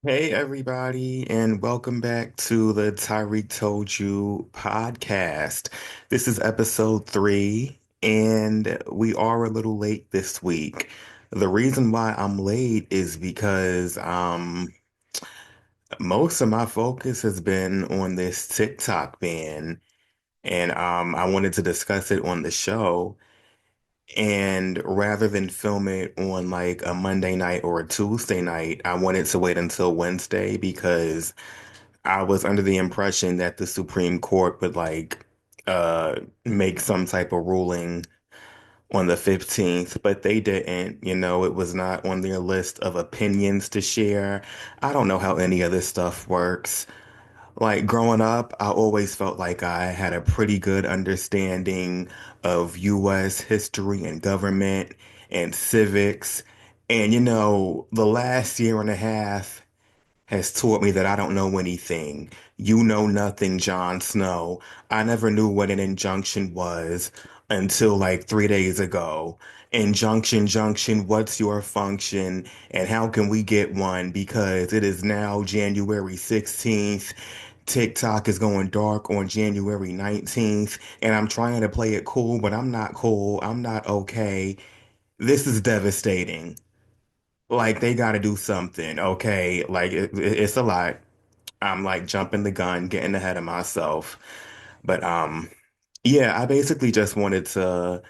Hey everybody, and welcome back to the Tyreek Told You podcast. This is episode 3, and we are a little late this week. The reason why I'm late is because most of my focus has been on this TikTok ban, and I wanted to discuss it on the show. And rather than film it on like a Monday night or a Tuesday night, I wanted to wait until Wednesday because I was under the impression that the Supreme Court would make some type of ruling on the 15th, but they didn't. It was not on their list of opinions to share. I don't know how any of this stuff works. Like growing up, I always felt like I had a pretty good understanding of US history and government and civics. And the last year and a half has taught me that I don't know anything. You know nothing, Jon Snow. I never knew what an injunction was until like 3 days ago. Injunction, junction, what's your function and how can we get one? Because it is now January 16th. TikTok is going dark on January 19th, and I'm trying to play it cool, but I'm not cool. I'm not okay. This is devastating. Like they got to do something, okay? Like it's a lot. I'm like jumping the gun, getting ahead of myself. But yeah, I basically just wanted to,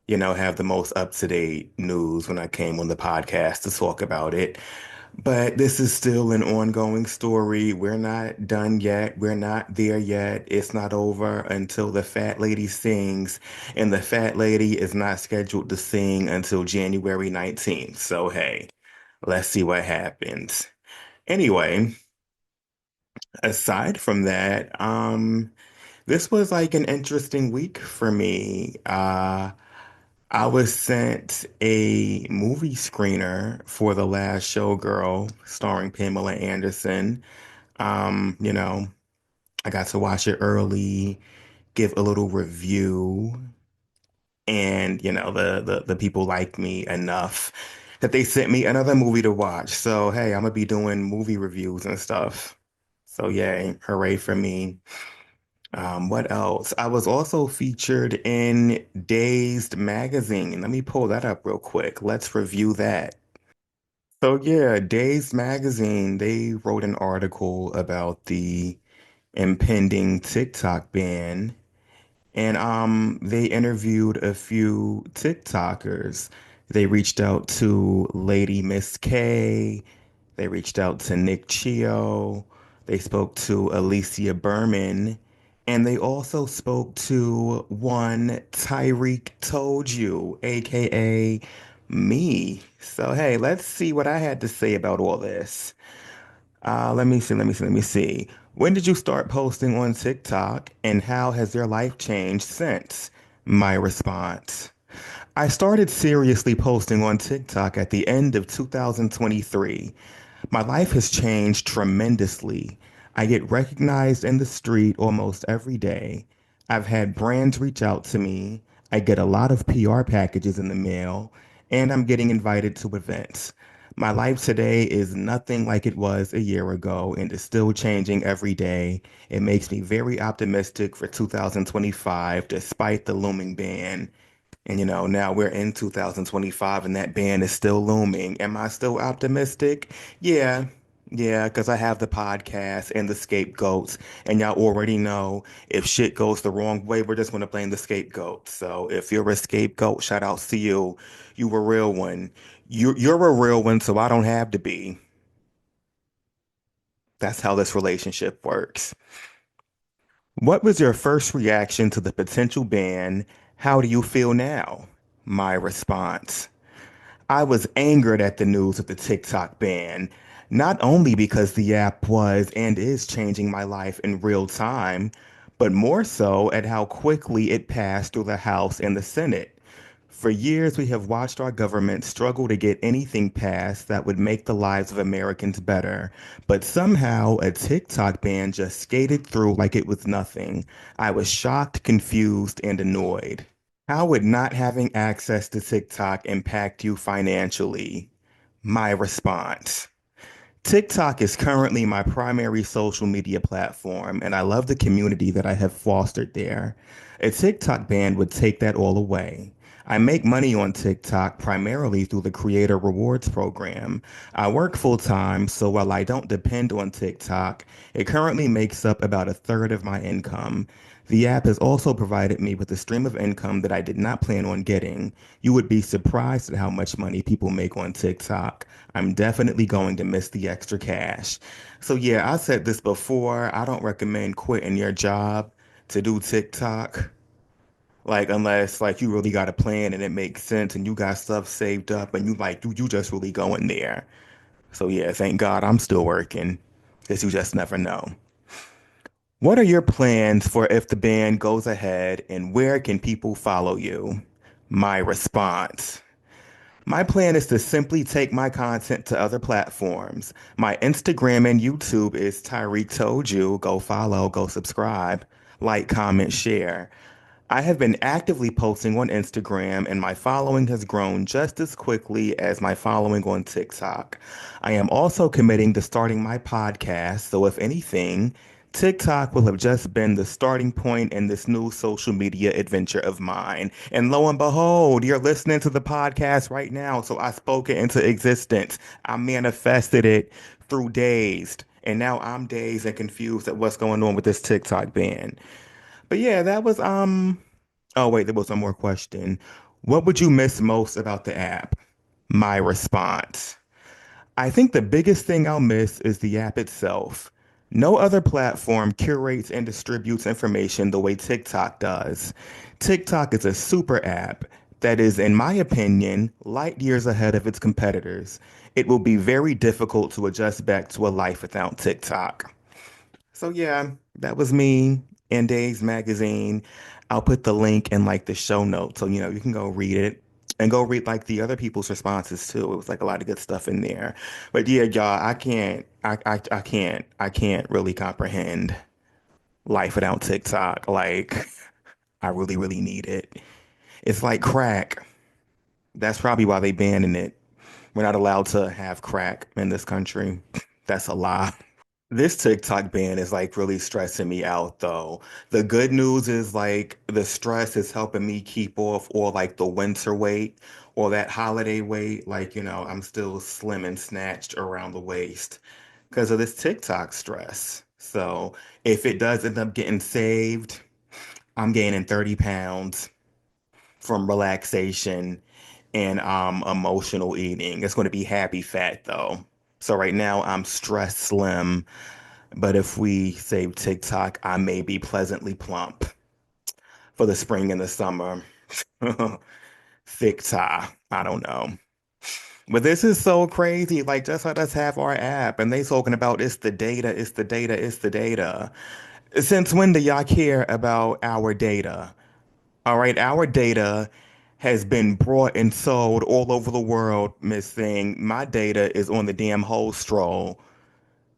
have the most up-to-date news when I came on the podcast to talk about it. But this is still an ongoing story. We're not done yet. We're not there yet. It's not over until the fat lady sings, and the fat lady is not scheduled to sing until January 19th. So hey, let's see what happens. Anyway, aside from that, this was like an interesting week for me. I was sent a movie screener for The Last Showgirl starring Pamela Anderson. You know, I got to watch it early, give a little review, and the people liked me enough that they sent me another movie to watch. So hey, I'm gonna be doing movie reviews and stuff. So yay, hooray for me. What else? I was also featured in Dazed magazine. Let me pull that up real quick. Let's review that. So yeah, Dazed magazine, they wrote an article about the impending TikTok ban. And they interviewed a few TikTokers. They reached out to Lady Miss K. They reached out to Nick Chio. They spoke to Alicia Berman. And they also spoke to one Tyreek Told You, aka me. So hey, let's see what I had to say about all this. Let me see. When did you start posting on TikTok and how has your life changed since? My response. I started seriously posting on TikTok at the end of 2023. My life has changed tremendously. I get recognized in the street almost every day. I've had brands reach out to me. I get a lot of PR packages in the mail, and I'm getting invited to events. My life today is nothing like it was a year ago and is still changing every day. It makes me very optimistic for 2025 despite the looming ban. And now we're in 2025 and that ban is still looming. Am I still optimistic? Yeah. Yeah, because I have the podcast and the scapegoats, and y'all already know if shit goes the wrong way, we're just going to blame the scapegoat. So if you're a scapegoat, shout out to you. You a real one. You're a real one, so I don't have to be. That's how this relationship works. What was your first reaction to the potential ban? How do you feel now? My response. I was angered at the news of the TikTok ban, not only because the app was and is changing my life in real time, but more so at how quickly it passed through the House and the Senate. For years, we have watched our government struggle to get anything passed that would make the lives of Americans better, but somehow a TikTok ban just skated through like it was nothing. I was shocked, confused, and annoyed. How would not having access to TikTok impact you financially? My response. TikTok is currently my primary social media platform, and I love the community that I have fostered there. A TikTok ban would take that all away. I make money on TikTok primarily through the Creator Rewards program. I work full time, so while I don't depend on TikTok, it currently makes up about a third of my income. The app has also provided me with a stream of income that I did not plan on getting. You would be surprised at how much money people make on TikTok. I'm definitely going to miss the extra cash. So, yeah, I said this before. I don't recommend quitting your job to do TikTok. Like, unless like you really got a plan and it makes sense and you got stuff saved up and you just really going there. So, yeah, thank God I'm still working because you just never know. What are your plans for if the band goes ahead and where can people follow you? My response. My plan is to simply take my content to other platforms. My Instagram and YouTube is Tyreek Told You. Go follow, go subscribe, like, comment, share. I have been actively posting on Instagram, and my following has grown just as quickly as my following on TikTok. I am also committing to starting my podcast, so if anything, TikTok will have just been the starting point in this new social media adventure of mine. And lo and behold, you're listening to the podcast right now, so I spoke it into existence. I manifested it through Dazed, and now I'm dazed and confused at what's going on with this TikTok ban. But yeah, that was oh wait, there was one more question. What would you miss most about the app? My response. I think the biggest thing I'll miss is the app itself. No other platform curates and distributes information the way TikTok does. TikTok is a super app that is, in my opinion, light years ahead of its competitors. It will be very difficult to adjust back to a life without TikTok. So yeah, that was me in Days Magazine. I'll put the link in like the show notes so you can go read it and go read like the other people's responses too. It was like a lot of good stuff in there. But yeah, y'all, I can't really comprehend life without TikTok. Like I really, really need it. It's like crack. That's probably why they banning it. We're not allowed to have crack in this country. That's a lie. This TikTok ban is like really stressing me out though. The good news is like the stress is helping me keep off or like the winter weight or that holiday weight. Like, I'm still slim and snatched around the waist because of this TikTok stress. So if it does end up getting saved, I'm gaining 30 pounds from relaxation and emotional eating. It's going to be happy fat though. So right now I'm stress slim, but if we save TikTok, I may be pleasantly plump for the spring and the summer. Thick tie. I don't know. But this is so crazy. Like, just let us have our app. And they talking about it's the data, it's the data, it's the data. Since when do y'all care about our data? All right, our data has been brought and sold all over the world, Miss Thing. My data is on the damn whole stroll,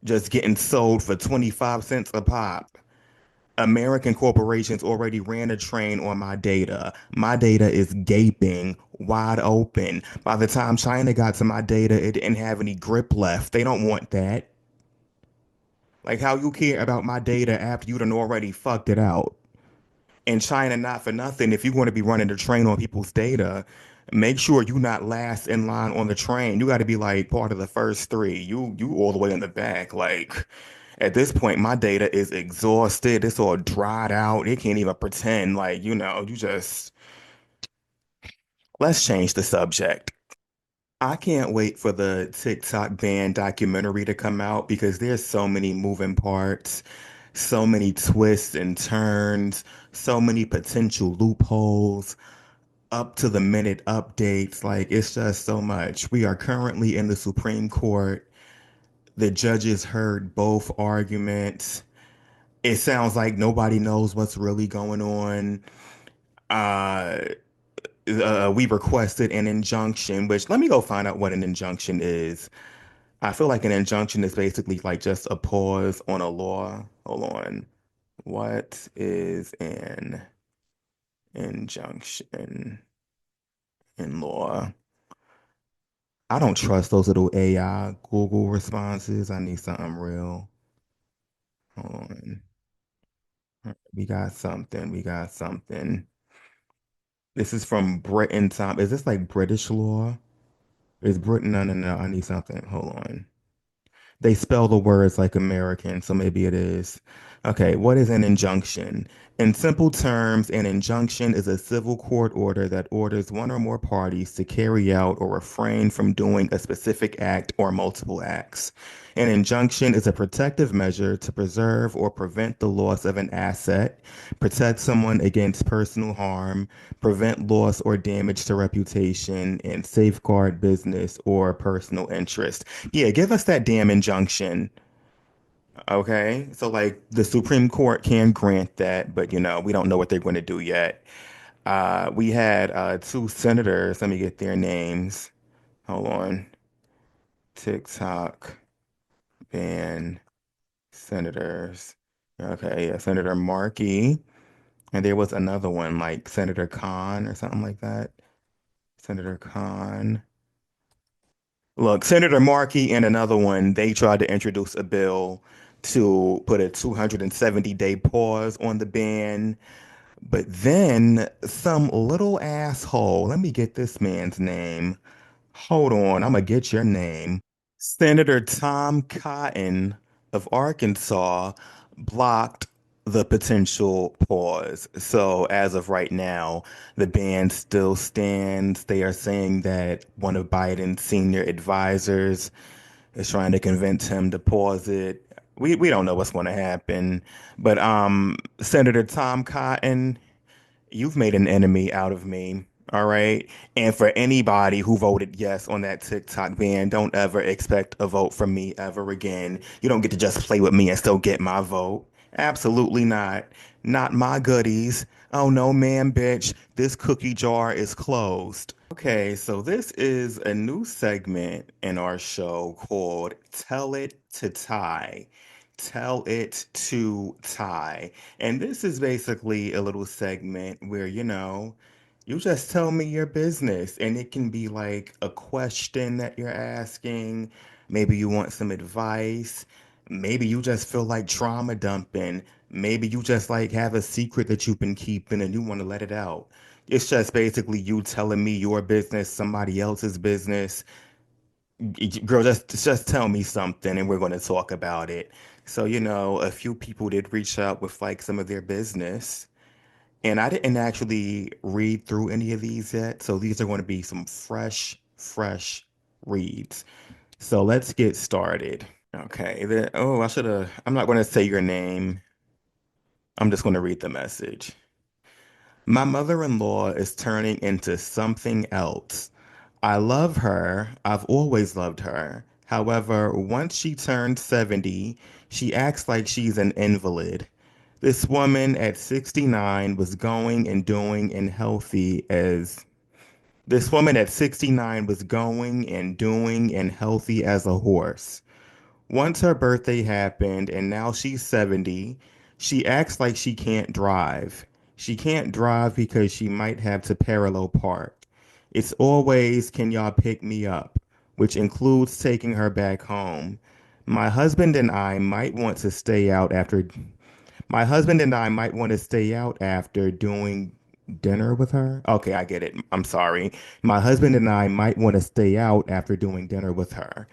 just getting sold for 25 cents a pop. American corporations already ran a train on my data. My data is gaping wide open. By the time China got to my data, it didn't have any grip left. They don't want that. Like how you care about my data after you done already fucked it out. And China, not for nothing, if you're going to be running the train on people's data, make sure you not last in line on the train. You got to be like part of the first three. You all the way in the back. Like at this point, my data is exhausted. It's all dried out. It can't even pretend like, you just let's change the subject. I can't wait for the TikTok ban documentary to come out because there's so many moving parts, so many twists and turns, so many potential loopholes, up to the minute updates. Like it's just so much. We are currently in the Supreme Court. The judges heard both arguments. It sounds like nobody knows what's really going on. Uh, we requested an injunction, which let me go find out what an injunction is. I feel like an injunction is basically like just a pause on a law. Hold on. What is an injunction in law? I don't trust those little AI Google responses. I need something real. Hold on. We got something. We got something. This is from Britain time. Is this like British law? Is Britain? No, no, no. I need something. Hold on. They spell the words like American, so maybe it is. Okay, what is an injunction? In simple terms, an injunction is a civil court order that orders one or more parties to carry out or refrain from doing a specific act or multiple acts. An injunction is a protective measure to preserve or prevent the loss of an asset, protect someone against personal harm, prevent loss or damage to reputation, and safeguard business or personal interest. Yeah, give us that damn injunction. Okay. So, like, the Supreme Court can grant that, but, we don't know what they're going to do yet. We had two senators. Let me get their names. Hold on. TikTok ban senators. Okay. Yeah. Senator Markey. And there was another one, like Senator Khan or something like that. Senator Khan. Look, Senator Markey and another one, they tried to introduce a bill to put a 270-day pause on the ban. But then some little asshole, let me get this man's name. Hold on, I'm gonna get your name. Senator Tom Cotton of Arkansas blocked the potential pause. So, as of right now, the ban still stands. They are saying that one of Biden's senior advisors is trying to convince him to pause it. We don't know what's going to happen, but Senator Tom Cotton, you've made an enemy out of me. All right. And for anybody who voted yes on that TikTok ban, don't ever expect a vote from me ever again. You don't get to just play with me and still get my vote. Absolutely not. Not my goodies. Oh no, ma'am, bitch. This cookie jar is closed. Okay, so this is a new segment in our show called Tell It to Ty. Tell It to Ty. And this is basically a little segment where, you just tell me your business, and it can be like a question that you're asking. Maybe you want some advice. Maybe you just feel like trauma dumping. Maybe you just like have a secret that you've been keeping and you want to let it out. It's just basically you telling me your business, somebody else's business. Girl, just tell me something and we're going to talk about it. So, a few people did reach out with like some of their business. And I didn't actually read through any of these yet. So these are going to be some fresh reads. So let's get started. Okay. I should have, I'm not going to say your name. I'm just going to read the message. My mother-in-law is turning into something else. I love her. I've always loved her. However, once she turned 70, she acts like she's an invalid. This woman at 69 was going and doing and healthy as This woman at 69 was going and doing and healthy as a horse. Once her birthday happened and now she's 70, she acts like she can't drive. She can't drive because she might have to parallel park. It's always, can y'all pick me up, which includes taking her back home. My husband and I might want to stay out after My husband and I might want to stay out after doing dinner with her. Okay, I get it. I'm sorry. My husband and I might want to stay out after doing dinner with her.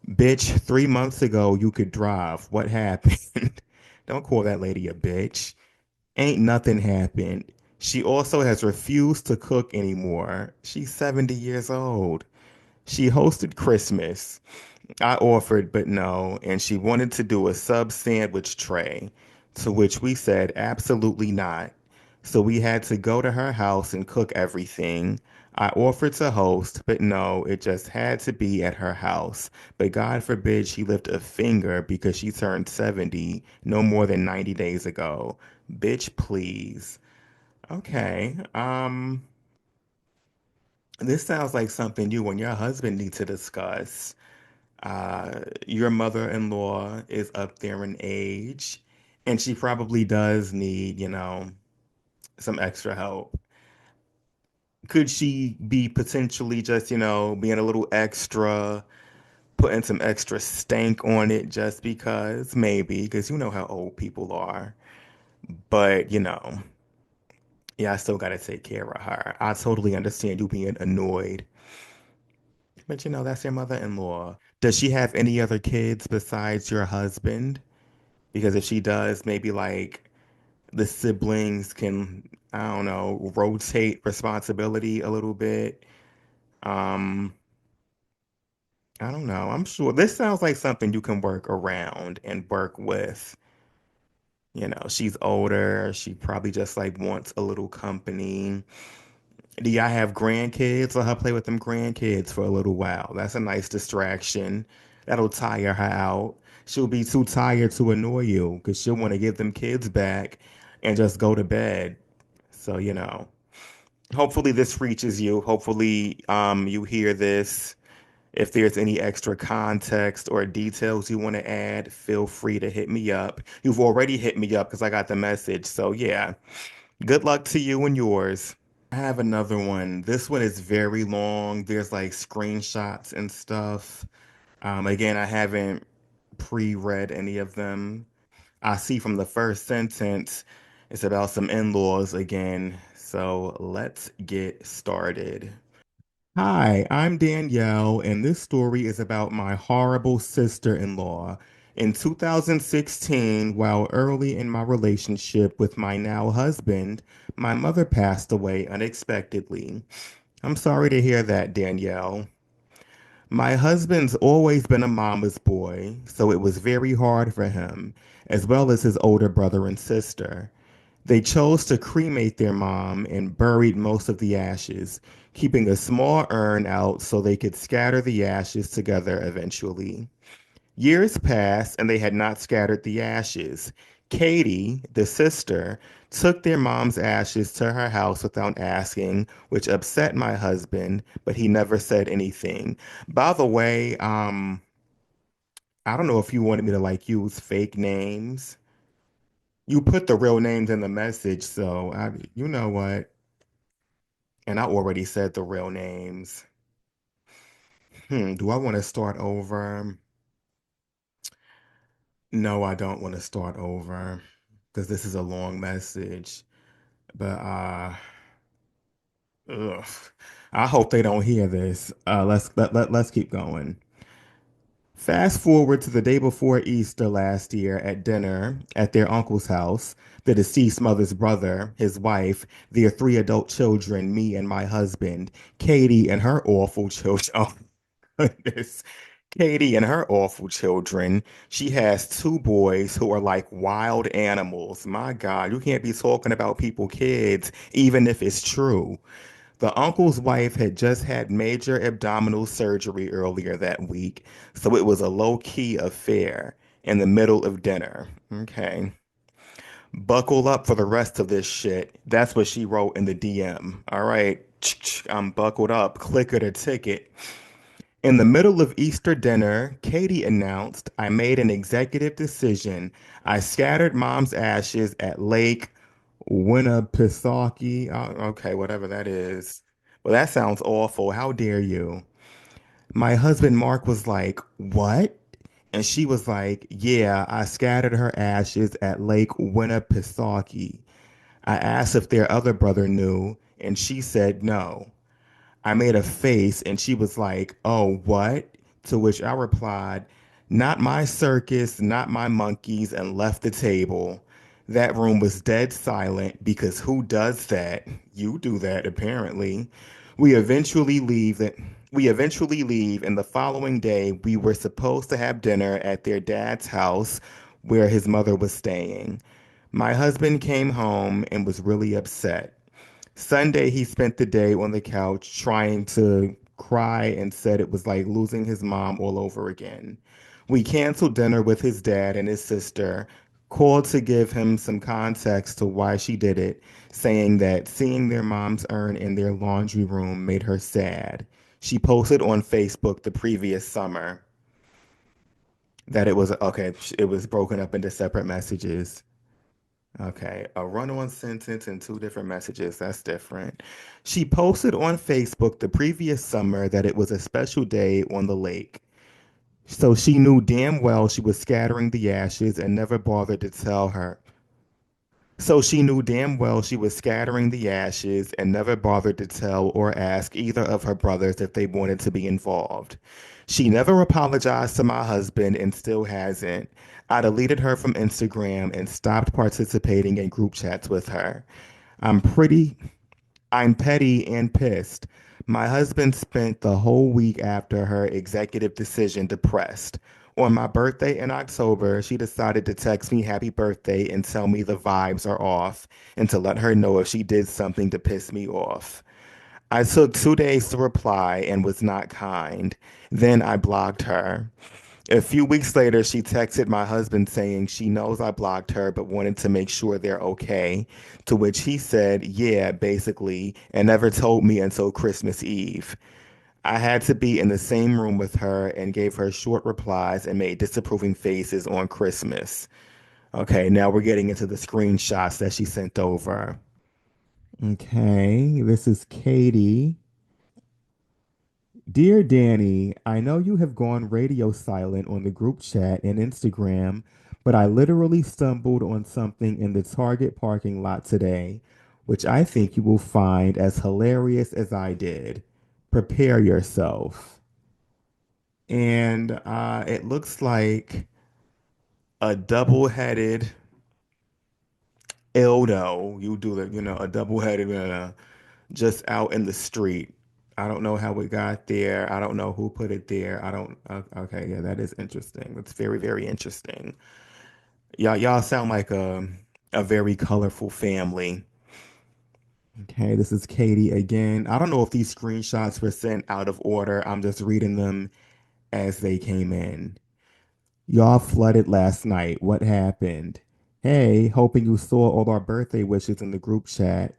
Bitch, 3 months ago you could drive. What happened? Don't call that lady a bitch. Ain't nothing happened. She also has refused to cook anymore. She's 70 years old. She hosted Christmas. I offered, but no, and she wanted to do a sub sandwich tray, to which we said absolutely not. So we had to go to her house and cook everything. I offered to host, but no, it just had to be at her house. But God forbid she lift a finger because she turned 70 no more than 90 days ago. Bitch, please. Okay. This sounds like something you and your husband need to discuss. Your mother-in-law is up there in age, and she probably does need, some extra help. Could she be potentially just, being a little extra, putting some extra stank on it just because? Maybe, because you know how old people are. But, yeah, I still got to take care of her. I totally understand you being annoyed. But, that's your mother-in-law. Does she have any other kids besides your husband? Because if she does, maybe like the siblings can, I don't know, rotate responsibility a little bit. Um, I don't know. I'm sure this sounds like something you can work around and work with. She's older. She probably just like wants a little company. Do y'all have grandkids? Let her play with them grandkids for a little while. That's a nice distraction. That'll tire her out. She'll be too tired to annoy you because she'll want to get them kids back and just go to bed. So, hopefully this reaches you. Hopefully, you hear this. If there's any extra context or details you want to add, feel free to hit me up. You've already hit me up because I got the message. So, yeah, good luck to you and yours. I have another one. This one is very long. There's like screenshots and stuff. Again, I haven't pre-read any of them. I see from the first sentence, it's about some in-laws again. So let's get started. Hi, I'm Danielle, and this story is about my horrible sister-in-law. In 2016, while early in my relationship with my now husband, my mother passed away unexpectedly. I'm sorry to hear that, Danielle. My husband's always been a mama's boy, so it was very hard for him, as well as his older brother and sister. They chose to cremate their mom and buried most of the ashes, keeping a small urn out so they could scatter the ashes together eventually. Years passed and they had not scattered the ashes. Katie, the sister, took their mom's ashes to her house without asking, which upset my husband, but he never said anything. By the way, I don't know if you wanted me to like use fake names. You put the real names in the message, so you know what? And I already said the real names. Do I want to start over? No, I don't want to start over because this is a long message. But ugh. I hope they don't hear this. Let's keep going. Fast forward to the day before Easter last year at dinner at their uncle's house. The deceased mother's brother, his wife, their three adult children, me and my husband, Katie and her awful children. Oh, goodness. Katie and her awful children. She has two boys who are like wild animals. My God, you can't be talking about people, kids, even if it's true. The uncle's wife had just had major abdominal surgery earlier that week, so it was a low-key affair in the middle of dinner. Okay. Buckle up for the rest of this shit. That's what she wrote in the DM. All right. I'm buckled up. Click it or ticket. In the middle of Easter dinner, Katie announced, I made an executive decision. I scattered mom's ashes at Lake Winnipesaukee. Okay, whatever that is. Well, that sounds awful. How dare you? My husband Mark was like, what? And she was like, yeah, I scattered her ashes at Lake Winnipesaukee. I asked if their other brother knew, and she said no. I made a face and she was like, oh, what? To which I replied, not my circus, not my monkeys, and left the table. That room was dead silent because who does that? You do that, apparently. We eventually leave it. We eventually leave, and the following day, we were supposed to have dinner at their dad's house where his mother was staying. My husband came home and was really upset. Sunday, he spent the day on the couch trying to cry and said it was like losing his mom all over again. We canceled dinner with his dad and his sister, called to give him some context to why she did it, saying that seeing their mom's urn in their laundry room made her sad. She posted on Facebook the previous summer that it was okay, it was broken up into separate messages. Okay, a run-on sentence and two different messages. That's different. She posted on Facebook the previous summer that it was a special day on the lake. So she knew damn well she was scattering the ashes and never bothered to tell her. So she knew damn well she was scattering the ashes and never bothered to tell or ask either of her brothers if they wanted to be involved. She never apologized to my husband and still hasn't. I deleted her from Instagram and stopped participating in group chats with her. I'm pretty I'm petty and pissed. My husband spent the whole week after her executive decision depressed. On my birthday in October, she decided to text me happy birthday and tell me the vibes are off and to let her know if she did something to piss me off. I took 2 days to reply and was not kind. Then I blocked her. A few weeks later, she texted my husband saying she knows I blocked her but wanted to make sure they're okay. To which he said, yeah, basically, and never told me until Christmas Eve. I had to be in the same room with her and gave her short replies and made disapproving faces on Christmas. Okay, now we're getting into the screenshots that she sent over. Okay, this is Katie. Dear Danny, I know you have gone radio silent on the group chat and Instagram, but I literally stumbled on something in the Target parking lot today, which I think you will find as hilarious as I did. Prepare yourself. And it looks like a double-headed Ildo. You do the, a double-headed just out in the street. I don't know how it got there. I don't know who put it there. I don't. Okay, yeah, that is interesting. That's very, very interesting. Y'all sound like a very colorful family. Okay, this is Katie again. I don't know if these screenshots were sent out of order. I'm just reading them as they came in. Y'all flooded last night. What happened? Hey, hoping you saw all our birthday wishes in the group chat.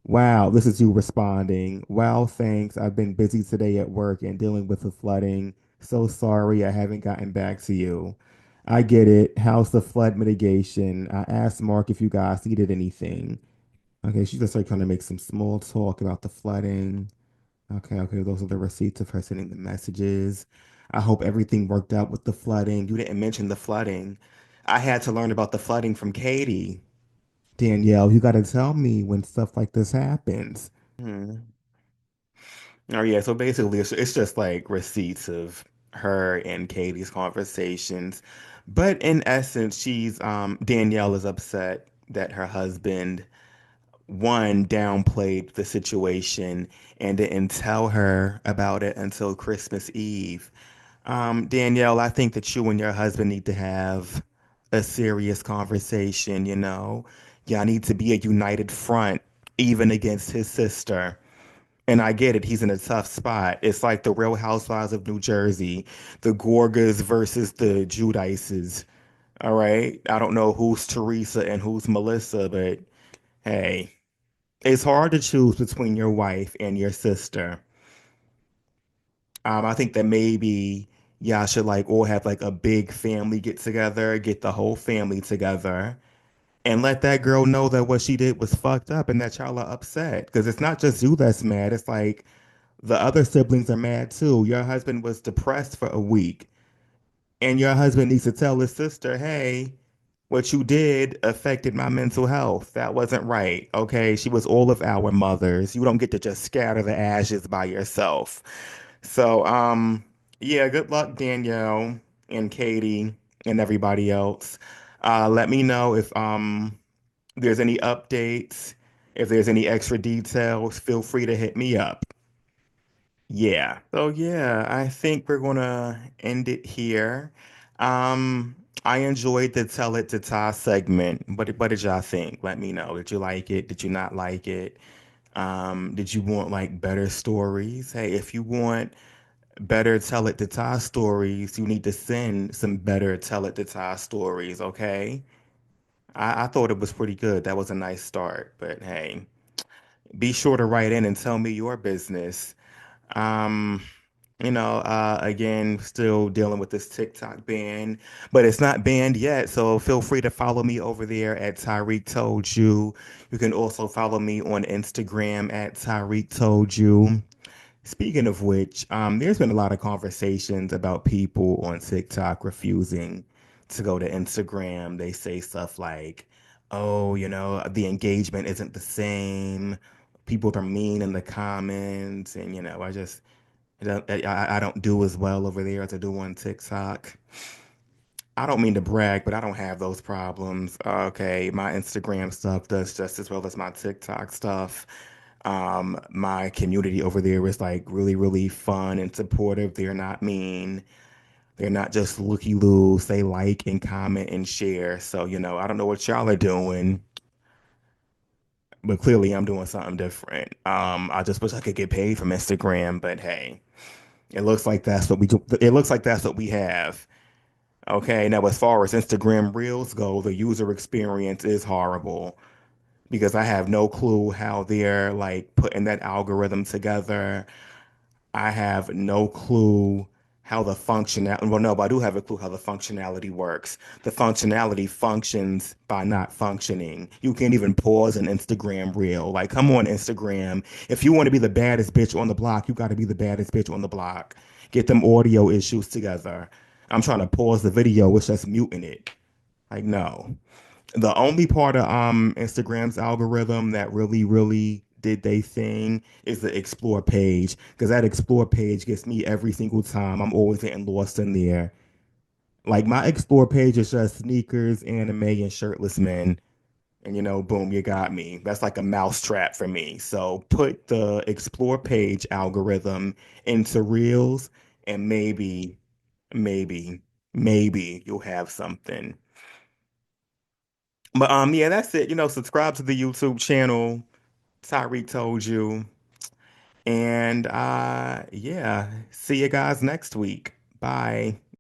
Wow, this is you responding. Wow, thanks. I've been busy today at work and dealing with the flooding. So sorry I haven't gotten back to you. I get it. How's the flood mitigation? I asked Mark if you guys needed anything. Okay, she just started trying to make some small talk about the flooding. Okay, those are the receipts of her sending the messages. I hope everything worked out with the flooding. You didn't mention the flooding. I had to learn about the flooding from Katie. Danielle, you got to tell me when stuff like this happens. Hmm. Oh yeah, so basically it's just like receipts of her and Katie's conversations. But in essence, she's Danielle is upset that her husband one downplayed the situation and didn't tell her about it until Christmas Eve. Danielle, I think that you and your husband need to have a serious conversation, you know. Y'all need to be a united front, even against his sister. And I get it, he's in a tough spot. It's like the Real Housewives of New Jersey, the Gorgas versus the Judices. All right. I don't know who's Teresa and who's Melissa, but hey, it's hard to choose between your wife and your sister. I think that maybe y'all should like all have like a big family get together, get the whole family together, and let that girl know that what she did was fucked up and that y'all are upset. Because it's not just you that's mad. It's like the other siblings are mad too. Your husband was depressed for a week, and your husband needs to tell his sister, hey, what you did affected my mental health. That wasn't right. Okay. She was all of our mothers. You don't get to just scatter the ashes by yourself. So, yeah, good luck, Danielle and Katie and everybody else. Let me know if there's any updates, if there's any extra details, feel free to hit me up. Yeah. So yeah, I think we're gonna end it here. Um, I enjoyed the Tell It to Ty segment. What did y'all think? Let me know. Did you like it? Did you not like it? Did you want like better stories? Hey, if you want better Tell It to Ty stories, you need to send some better Tell It to Ty stories, okay? I thought it was pretty good. That was a nice start, but hey, be sure to write in and tell me your business. Um, Again, still dealing with this TikTok ban, but it's not banned yet. So feel free to follow me over there at Tyreek Told You. You can also follow me on Instagram at Tyreek Told You. Speaking of which, there's been a lot of conversations about people on TikTok refusing to go to Instagram. They say stuff like, oh, the engagement isn't the same. People are mean in the comments. And, I don't do as well over there as I do on TikTok. I don't mean to brag, but I don't have those problems. Okay, my Instagram stuff does just as well as my TikTok stuff. My community over there is like really, really fun and supportive. They're not mean. They're not just looky loos. They like and comment and share. So, I don't know what y'all are doing, but clearly I'm doing something different. I just wish I could get paid from Instagram, but hey, it looks like that's what we do. It looks like that's what we have. Okay, now as far as Instagram Reels go, the user experience is horrible because I have no clue how they're like putting that algorithm together. I have no clue how the functionality, well, no, but I do have a clue how the functionality works. The functionality functions by not functioning. You can't even pause an Instagram reel. Like, come on, Instagram. If you want to be the baddest bitch on the block, you got to be the baddest bitch on the block. Get them audio issues together. I'm trying to pause the video, it's just muting it. Like, no. The only part of Instagram's algorithm that really, really did they thing is the explore page. Because that explore page gets me every single time. I'm always getting lost in there. Like my explore page is just sneakers, anime, and shirtless men. And boom, you got me. That's like a mouse trap for me. So put the explore page algorithm into Reels and maybe, maybe you'll have something. But yeah, that's it. Subscribe to the YouTube channel. Tyreek told you. And yeah, see you guys next week. Bye.